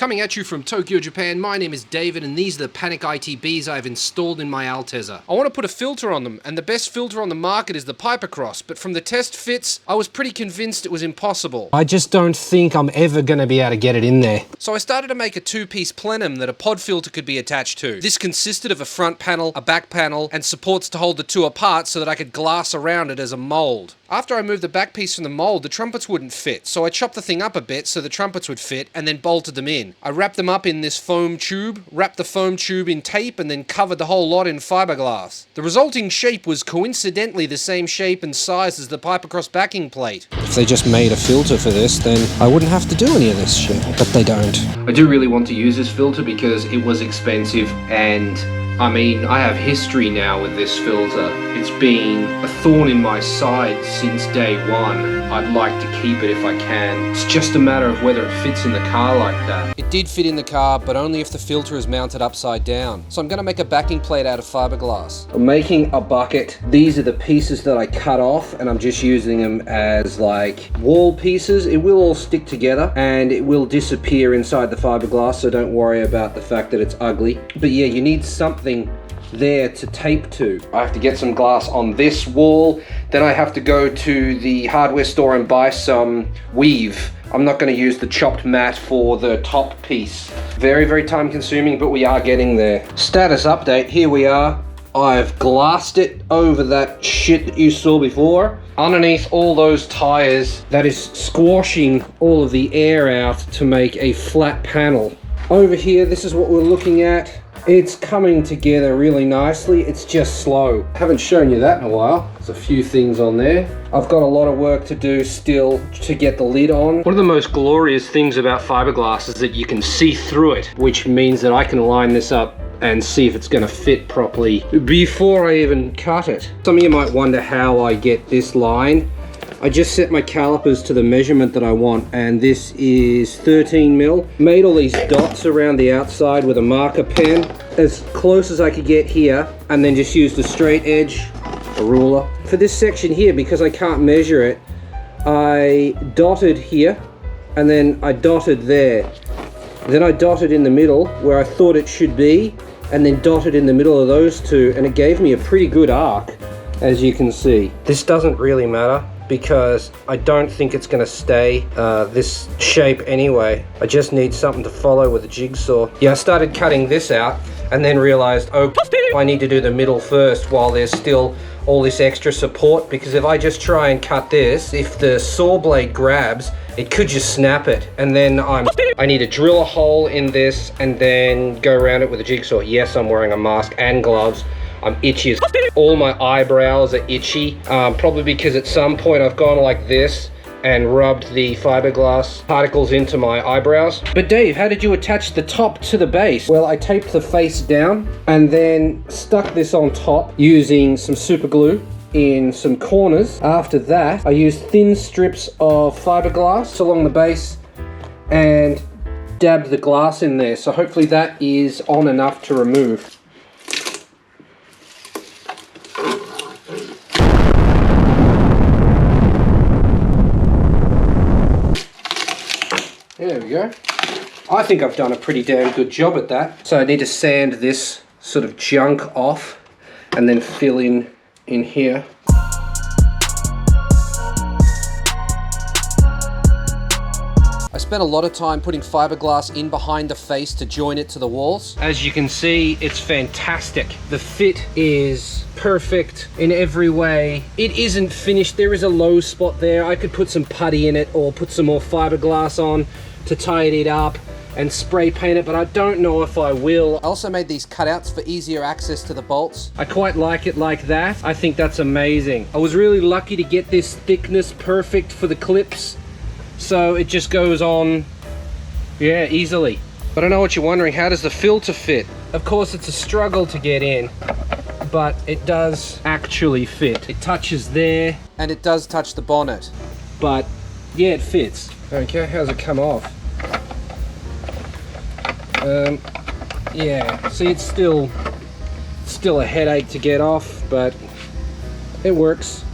Coming at you from Tokyo, Japan, my name is David and these are the Panic ITBS I have installed in my Altezza. I want to put a filter on them and the best filter on the market is the Pipercross, but from the test fits, I was pretty convinced it was impossible. I just don't think I'm ever going to be able to get it in there. So I started to make a two-piece plenum that a pod filter could be attached to. This consisted of a front panel, a back panel, and supports to hold the two apart so that I could glass around it as a mold. After I moved the back piece from the mold, the trumpets wouldn't fit, so I chopped the thing up a bit so the trumpets would fit and then bolted them in. I wrapped them up in this foam tube, wrapped the foam tube in tape, and then covered the whole lot in fiberglass. The resulting shape was coincidentally the same shape and size as the Pipercross backing plate. If they just made a filter for this, then I wouldn't have to do any of this shit, but they don't. I do really want to use this filter because it was expensive and I mean, I have history now with this filter. It's been a thorn in my side since day one. I'd like to keep it if I can. It's just a matter of whether it fits in the car like that. It did fit in the car, but only if the filter is mounted upside down. So I'm going to make a backing plate out of fiberglass. I'm making a bucket. These are the pieces that I cut off, and I'm just using them as like wall pieces. It will all stick together, and it will disappear inside the fiberglass, so don't worry about the fact that it's ugly. But yeah, you need something there to tape to. I have to get some glass on this wall, then I have to go to the hardware store and buy some weave. I'm not going to use the chopped mat for the top piece. Very, very time consuming, but we are getting there. Status update, here we are. I've glassed it over that shit that you saw before. Underneath all those tires, that is squashing all of the air out to make a flat panel. Over here, this is what we're looking at. It's coming together really nicely, it's just slow. Haven't shown you that in a while. There's a few things on there. I've got a lot of work to do still to get the lid on. One of the most glorious things about fiberglass is that you can see through it, which means that I can line this up and see if it's going to fit properly before I even cut it. Some of you might wonder how I get this line. I just set my calipers to the measurement that I want, and this is 13 mil. Made all these dots around the outside with a marker pen, as close as I could get here, and then just used a straight edge, a ruler. For this section here, because I can't measure it, I dotted here, and then I dotted there. Then I dotted in the middle where I thought it should be, and then dotted in the middle of those two, and it gave me a pretty good arc, as you can see. This doesn't really matter, because I don't think it's going to stay this shape anyway. I just need something to follow with a jigsaw. Yeah, I started cutting this out and then realized, oh, I need to do the middle first while there's still all this extra support, because if I just try and cut this, if the saw blade grabs, it could just snap it, and then I need to drill a hole in this and then go around it with a jigsaw. Yes, I'm wearing a mask and gloves. I'm itchy as all my eyebrows are itchy, probably because at some point I've gone like this and rubbed the fiberglass particles into my eyebrows. But Dave, how did you attach the top to the base? Well, I taped the face down and then stuck this on top using some super glue in some corners. After that, I used thin strips of fiberglass along the base and dabbed the glass in there. So hopefully that is on enough to remove. There we go. I think I've done a pretty damn good job at that. So I need to sand this sort of junk off and then fill in here. I spent a lot of time putting fiberglass in behind the face to join it to the walls. As you can see, it's fantastic. The fit is perfect in every way. It isn't finished. There is a low spot there. I could put some putty in it or put some more fiberglass on to tidy it up and spray paint it, but I don't know if I will. I also made these cutouts for easier access to the bolts. I quite like it like that. I think that's amazing. I was really lucky to get this thickness perfect for the clips, so it just goes on, yeah, easily. But I know what you're wondering, how does the filter fit? Of course, it's a struggle to get in, but it does actually fit. It touches there, and it does touch the bonnet, but yeah, it fits. Okay, how's it come off? Yeah, see, it's still a headache to get off, but it works.